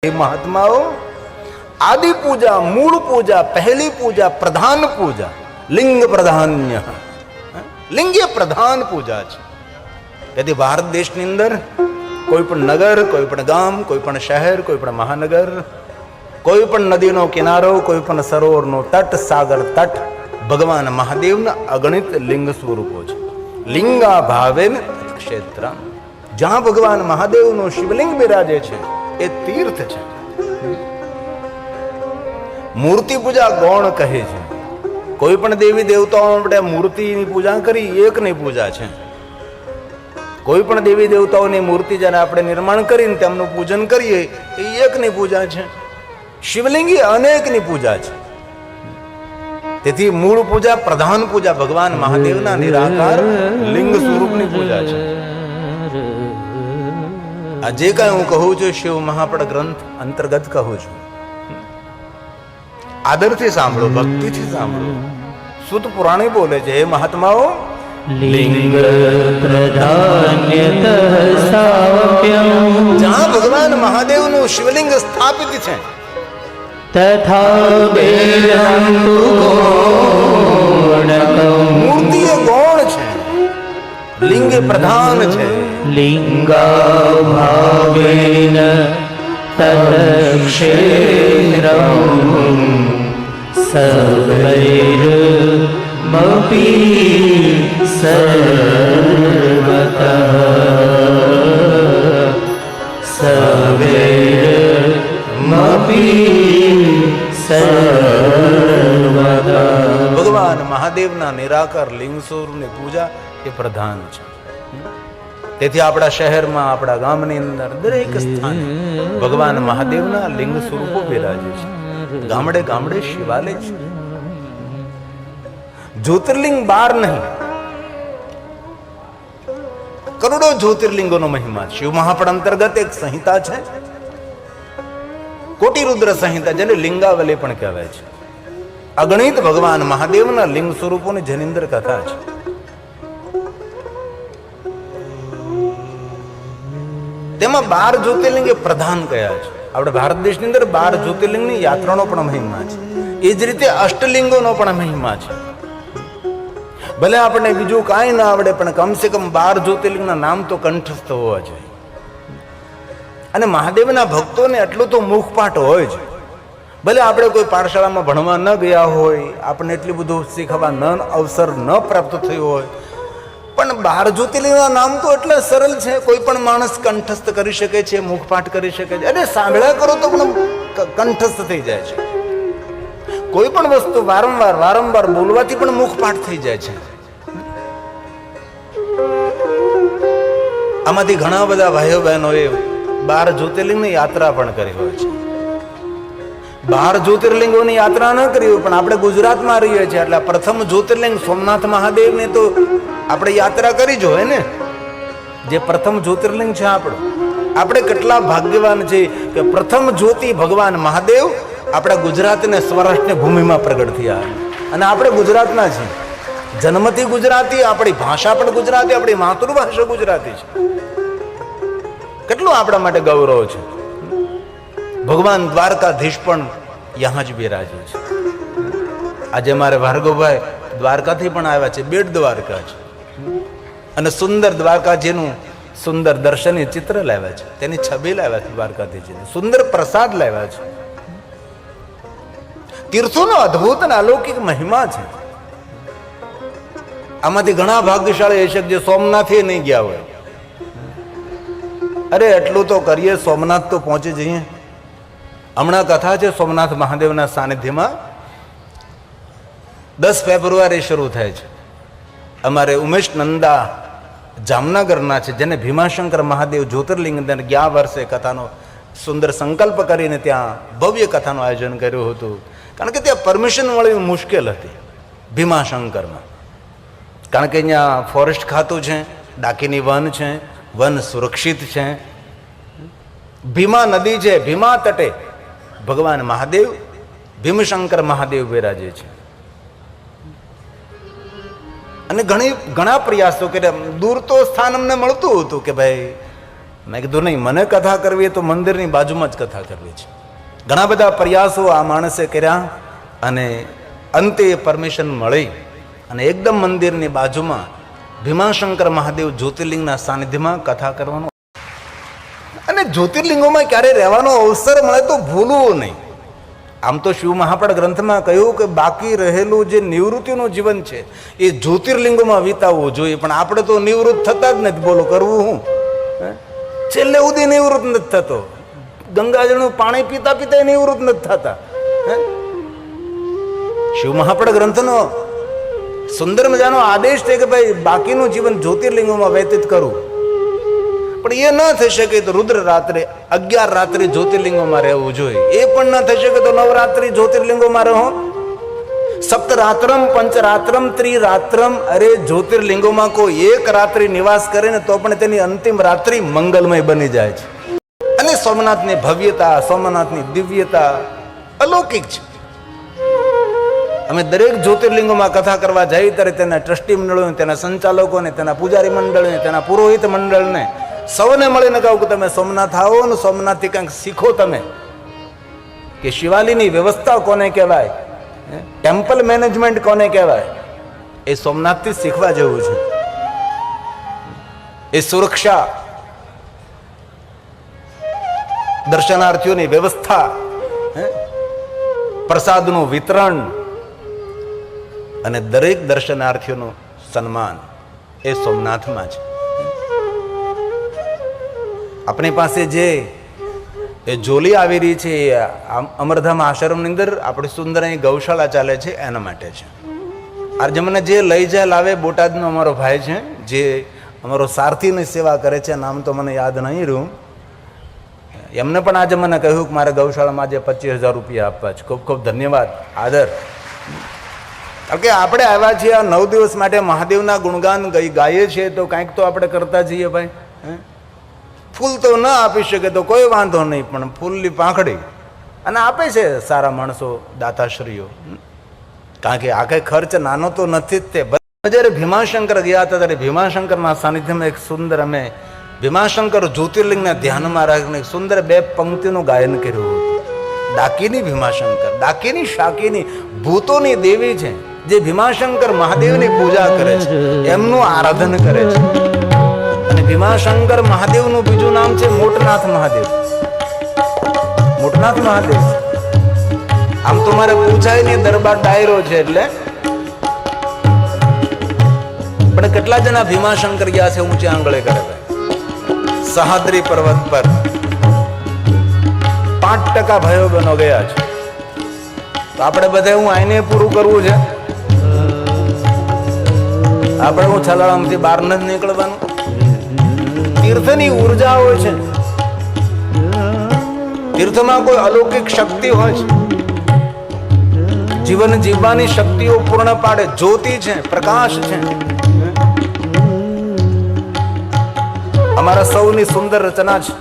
महात्माओं, आदि पूजा, मूल पूजा, पहली पूजा, प्रधान पूजा, लिंग प्रधान्य, लिंग प्रधान पूजा છે। यदि भारत देशની અંદર કોઈ પણ નગર, કોઈ પણ ગામ, કોઈ પણ શહેર, કોઈ પણ મહાનગર, કોઈ પણ નદીનો કિનારો, કોઈ પણ સરોવરનો તટ, સાગર તટ ભગવાન મહાદેવના અગણિત લિંગ સ્વરૂપો છે। લિંગા ભાવેન ક્ષેત્ર, જ્યાં ભગવાન મહાદેવનું શિવલિંગ બિરાજે છે એ તીર્થ છે। મૂર્તિ પૂજા ગૌણ કહે છે। કોઈ પણ દેવી દેવતાઓ આપણે મૂર્તિની પૂજા કરી, એકની પૂજા છે। કોઈ પણ દેવી દેવતાઓની મૂર્તિ જ્યારે આપણે નિર્માણ કરીને તેમનું પૂજન કરીએ એ એકની પૂજા છે। શિવલિંગ એ અનેકની પૂજા છે। તેથી મૂળ પૂજા, પ્રધાન પૂજા ભગવાન મહાદેવના નિરાકાર લિંગ સ્વરૂપની પૂજા છે। આ જે કાંઈ હું કહું છું શિવ મહાપડ ગ્રંથ અંતર્ગત કહું છું। આદરથી સાંભળો, ભક્તિથી સાંભળો। સુત પુરાણી બોલે છે, હે મહાત્માઓ, લિંગ પ્રધાન્યતઃ સાવ્યમ, જ્યાં ભગવાન મહાદેવનું શિવલિંગ સ્થાપિત છે તથા બેલં ગૌણકં, મૂર્તિ એ ગૌણ છે, લિંગ એ પ્રધાન છે। લિંગાભાવેન તત ક્ષેત્રમ સર્વૈર્મપી સર્વતઃ, સર્વૈર્મપી સર્વતઃ। ભગવાન મહાદેવના નિરાકાર લિંગ સ્વરૂપની પૂજા એ પ્રધાન છે। તેથી આપણા શહેરમાં, આપણા ગામની અંદર દરેક સ્થાને ભગવાન મહાદેવના લિંગ સ્વરૂપો બિરાજે છે। ગામડે ગામડે શિવાલય છે। જ્યોતિર્લિંગ 12 નહીં, કરોડો જ્યોતિર્લિંગોનો મહિમા છે। શિવ મહાપડ અંતર્ગત એક સંહિતા છે, કોટી રુદ્ર સંહિતા, જેને લિંગાવલી પણ કહેવાય છે। અગણિત ભગવાન મહાદેવના લિંગ સ્વરૂપોની જેની અંદર કથા છે। તેમાં 12 જ્યોતિર્લિંગ એ પ્રધાન કયા છે। આપણે ભારત દેશની અંદર 12 જ્યોતિર્લિંગની યાત્રાનો પણ મહિમા છે। એ જ રીતે અષ્ટલિંગોનો પણ મહિમા છે। ભલે આપણને બીજું કાંઈ ના આવડે પણ કમસે કમ 12 જ્યોતિર્લિંગના નામ તો કંઠસ્થ હોવા જોઈએ। અને મહાદેવના ભક્તોને એટલું તો મુખપાઠ હોય છે। ભલે આપણે કોઈ પાઠશાળામાં ભણવા ન ગયા હોય, આપણને એટલું બધું શીખવા અવસર ન પ્રાપ્ત થયો હોય, પણ 12 જ્યોતિર્લિંગના નામ તો એટલા સરળ છે, કોઈ પણ માણસ કંઠસ્થ કરી શકે છે, મુખપાઠ કરી શકે છે। અને સાંભળ્યા કરો તો પણ કંઠસ્થ થઈ જાય છે। કોઈ પણ વસ્તુ વારંવાર વારંવાર બોલવાથી પણ મુખપાઠ થઈ જાય છે। આમાંથી ઘણા બધા ભાઈઓ બહેનોએ 12 જ્યોતિર્લિંગની યાત્રા પણ કરી હોય છે। 12 જ્યોતિર્લિંગોની યાત્રા ન કરી હોય, પણ આપણે ગુજરાતમાં રહીએ છીએ એટલે પ્રથમ જ્યોતિર્લિંગ સોમનાથ મહાદેવની તો આપણે યાત્રા કરી જોઈએ ને, જે પ્રથમ જ્યોતિર્લિંગ છે આપણું। આપણે કેટલા ભાગ્યવાન છે કે પ્રથમ જ્યોતિ ભગવાન મહાદેવ આપણા ગુજરાતને સ્વરાષ્ટ્રની ભૂમિમાં પ્રગટ થયા, અને આપણે ગુજરાતના છીએ। જન્મથી ગુજરાતી, આપણી ભાષા પણ ગુજરાતી, આપણી માતૃભાષા ગુજરાતી છે। કેટલું આપણા માટે ગૌરવ છે। ભગવાન દ્વારકાધીશ પણ યહાં જ બિરાજે છે। આજે મારે ભાર્ગવભાઈ દ્વારકાથી પણ આવ્યા છે, બેટ દ્વારકા છે, અને સુંદર દ્વારકાજીનું સુંદર દર્શનીય ચિત્ર લાવ્યા છે, તેની છબી લાવ્યા છે દ્વારકાધીશજીની, સુંદર પ્રસાદ લાવ્યા છે। તીર્થોનો અદ્ભુત અને અલૌકિક મહિમા છે। આમાંથી ઘણા ભાગ્યશાળી હશે જે સોમનાથે નહીં ગયા હોય। અરે એટલું તો કરીએ, સોમનાથ તો પહોંચી જઈએ। હમણાં કથા છે સોમનાથ મહાદેવના સાનિધ્યમાં, 10 ફેબ્રુઆરી શરૂ થાય છે। અમારે ઉમેશ નંદા જામનગરના છે, જેને ભીમાશંકર મહાદેવ જ્યોતિર્લિંગ અંદર ગયા વર્ષે કથાનો સુંદર સંકલ્પ કરીને ત્યાં ભવ્ય કથાનું આયોજન કર્યું હતું। કારણ કે ત્યાં પરમિશન મળવી મુશ્કેલ હતી ભીમાશંકરમાં, કારણ કે અહીંયા ફોરેસ્ટ ખાતું છે, ડાકીની વન છે, વન સુરક્ષિત છે, ભીમા નદી છે, ભીમા તટે ભગવાન મહાદેવ ભીમશંકર મહાદેવ બિરાજે છે। અને ઘણા પ્રયાસો કર્યા, દૂર તો સ્થાન અમને મળતું હતું કે ભાઈ મેં કીધું નહીં, મને કથા કરવી તો મંદિરની બાજુમાં જ કથા કરવી છે. ઘણા બધા પ્રયાસો આ માણસે કર્યા અને અંતે પરમિશન મળી અને એકદમ મંદિરની બાજુમાં ભીમાશંકર મહાદેવ જ્યોતિર્લિંગના સાનિધ્યમાં કથા કરવાનો. અને જ્યોતિર્લિંગોમાં ક્યારે રહેવાનો અવસર મળે તો ભૂલવું નહીં. આમ તો શિવ મહાપડ ગ્રંથમાં કહ્યું કે બાકી રહેલું જે નિવૃત્તિનું જીવન છે એ જ્યોતિર્લિંગોમાં વિતાવવું જોઈએ, પણ આપણે તો નિવૃત્ત થતા જ નથી. બોલો, કરવું હું? છેલ્લે સુધી નિવૃત્ત નથી થતો. ગંગાજળનું પાણી પીતા પીતા નિવૃત્ત નથી થતા. શિવ મહાપડ ગ્રંથનો સુંદર મજાનો આદેશ છે કે ભાઈ બાકીનું જીવન જ્યોતિર્લિંગોમાં વ્યતીત કરવું. પણ એ ન થઈ શકે તો રુદ્ર રાત્રે 11 રાત્રિ જ્યોતિર્લિંગોમાં રહેવું જોઈએ. એ પણ ન થઈ શકે તો નવરાત્રિ જ્યોતિર્લિંગોમાં રહો. સપ્તરાત્રમ પંચરાત્રમ ત્રિરાત્રમ. અરે જ્યોતિર્લિંગોમાં કોઈ એક રાત્રિ નિવાસ કરે ને તો પણ તેની અંતિમ રાત્રિ મંગલમય બની જાય છે. અને સોમનાથની ભવ્યતા, સોમનાથની દિવ્યતા અલૌકિક છે. અમે દરેક જ્યોતિર્લિંગોમાં કથા કરવા જઈએ ત્યારે તેના ટ્રસ્ટી મંડળોને, તેના સંચાલકોને, તેના પૂજારી મંડળને, તેના પુરોહિત મંડળને સૌને મળીને કહું કે તમે સોમનાથ આવો ને સોમનાથથી કંઈક શીખો. તમે કે શિવાલયની વ્યવસ્થા કોને કહેવાય, ટેમ્પલ મેનેજમેન્ટ કોને કહેવાય, એ સોમનાથથી શીખવા જેવું છે. એ સુરક્ષા, દર્શનાર્થીઓની વ્યવસ્થા, પ્રસાદનું વિતરણ અને દરેક દર્શનાર્થીઓનું સન્માન એ સોમનાથમાં છે. આપણી પાસે જે એ જોલી આવી રહી છે એ અમરધામ આશ્રમની અંદર આપણી સુંદર અહીં ગૌશાળા ચાલે છે એના માટે છે. આજે મને જે લઈ જાય લાવે બોટાદનો અમારો ભાઈ છે, જે અમારો સારથીની સેવા કરે છે, નામ તો મને યાદ નહીં રહ્યું. એમને પણ આજે મને કહ્યું કે મારે ગૌશાળામાં આજે 25,000 રૂપિયા આપવા છે. ખૂબ ખૂબ ધન્યવાદ, આદર. કારણ કે આપણે આવ્યા છીએ આ 9 દિવસ માટે મહાદેવના ગુણગાન ગાઈએ છીએ તો કાંઈક તો આપણે કરતા જઈએ ભાઈ. ફૂલ તો ન આપી શકે તો કોઈ વાંધો નહીં, પણ ફૂલની પાંખડી અને આપે છે સારા માણસો, દાતાશ્રીઓ. કારણ કે આ કંઈ ખર્ચ નાનો તો નથી જ તે. જ્યારે ભીમાશંકર ગયા હતા ત્યારે ભીમાશંકરના સાનિધ્યમાં એક સુંદર અમે ભીમાશંકર જ્યોતિર્લિંગના ધ્યાનમાં રાખીને સુંદર 2 પંક્તિનું ગાયન કર્યું હતું. ડાકીની ભીમાશંકર, ડાકીની શાકીની ભૂતોની દેવી છે જે ભીમાશંકર મહાદેવની પૂજા કરે છે, એમનું આરાધન કરે છે. અને ભીમાશંકર મહાદેવનું બીજું નામ છે મોટનાથ મહાદેવ. મોટનાથ મહાદેવ આમ તો મારે પૂછાય નહીં, દરબાર ડાયરો છે એટલે. પણ કેટલા જણા ભીમાશંકર ગયા છે ઊંચે આંગળે કરે? સહાદ્રી પર્વત પર 5% ભાઈઓ બહેનો ગયા છે. તો આપણે બધા હું આઈને પૂરું કરવું છે? આપણે હું છલાળામાંથી બહાર નથી નીકળવાનું. તીર્થની ઉર્જા હોય છે, તીર્થમાં કોઈ અલૌકિક શક્તિ હોય છે, જીવન જીવવાની શક્તિઓ પૂર્ણ પાડે. જ્યોતિ છે, પ્રકાશ છે. અમારા સૌની સુંદર રચના છે.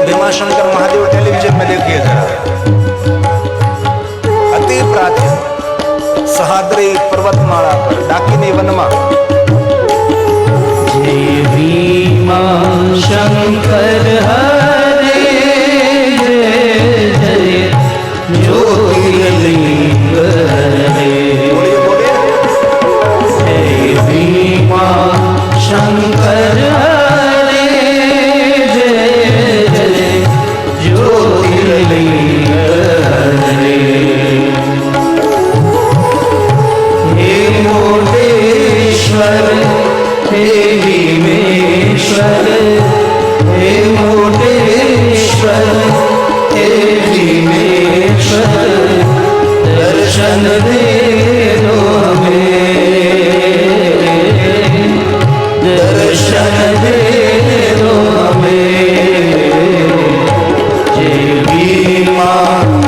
भीमाशंकर महादेव टेलीविजन में देखिए जरा. अति प्राचीन सहाद्री पर्वतमाला पर डाकिनी वनमा जय भीमाशंकर हरे जय जय ज्योतिर्लिंग हरे. बोलिए बोलिए. जय भीमाशंकर हरे जय जय ज्योतिर्लिंग हरे. हे मोटेश्वर हे भीमेश्वर, हे मोटेश्वर हे भीमेश्वर, दर्शन दे दो हमें, दर्शन दे दो हमें. जय भीमाशंकर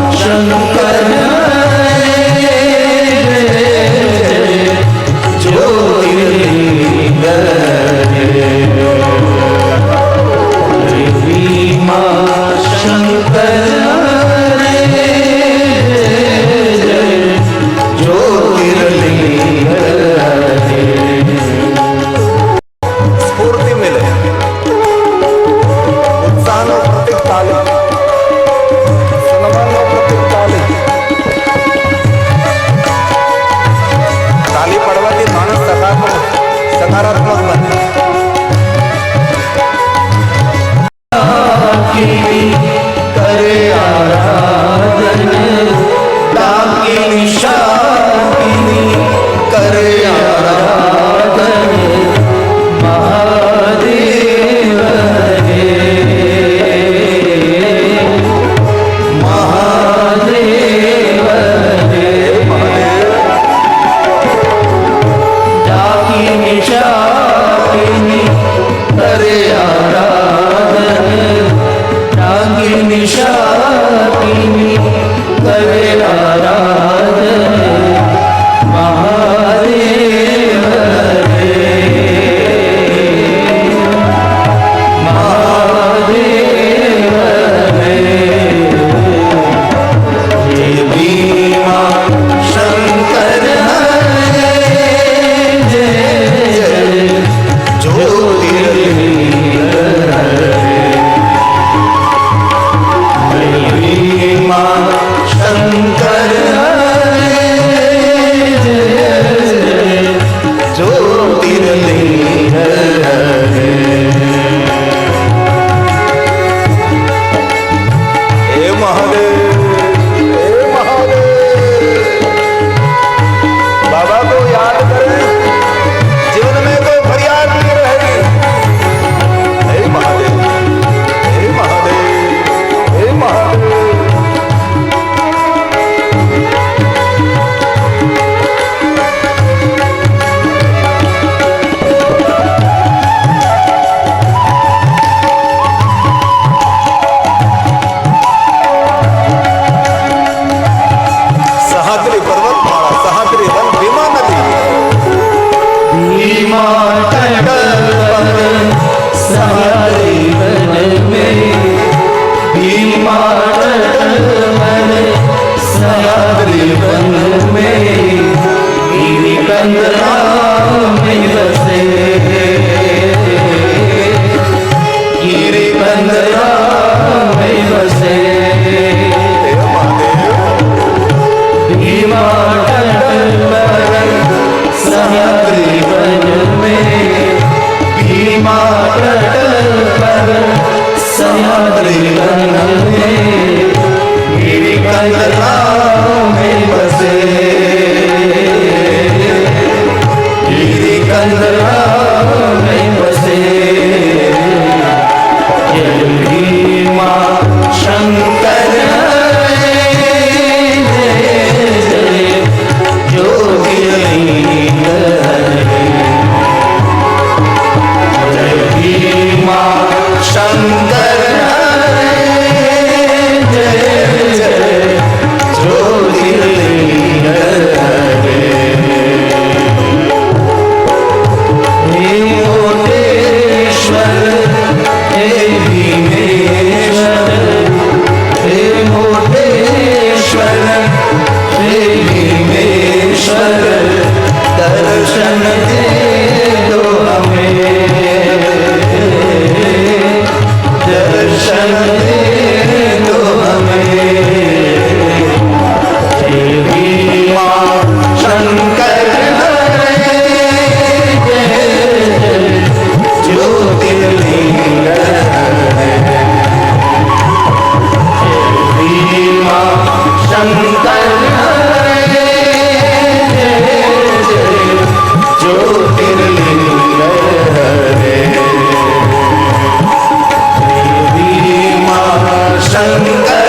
ज्योतिर्लिंग हरे. जय भीमाशंकर वन में गिरी कंदरा में बसे गिरी कंदरा में बसे भीमा तट पर सह्याद्री वन में भीमा तट पर सह्याद्री वन में गिरी कंदरा में बसे गिरी कंदरा में बसे जय भीमा शंकर ज्योतिर्लिंग जय भीमा शंकर जय जय ज्योतिर्लिंग हे मोटेश्वर हे भीमेश्वर हे मोटेश्वर हे भीमेश्वर दर्शन दे दो हमें दर्शन दे दो हमें हे भीमा शंकर हरे जय जय ज्योतिर्लिंग हरे भीमा शंकर हरे जय जय ज्योतिर्लिंग हरे भीमा शंकर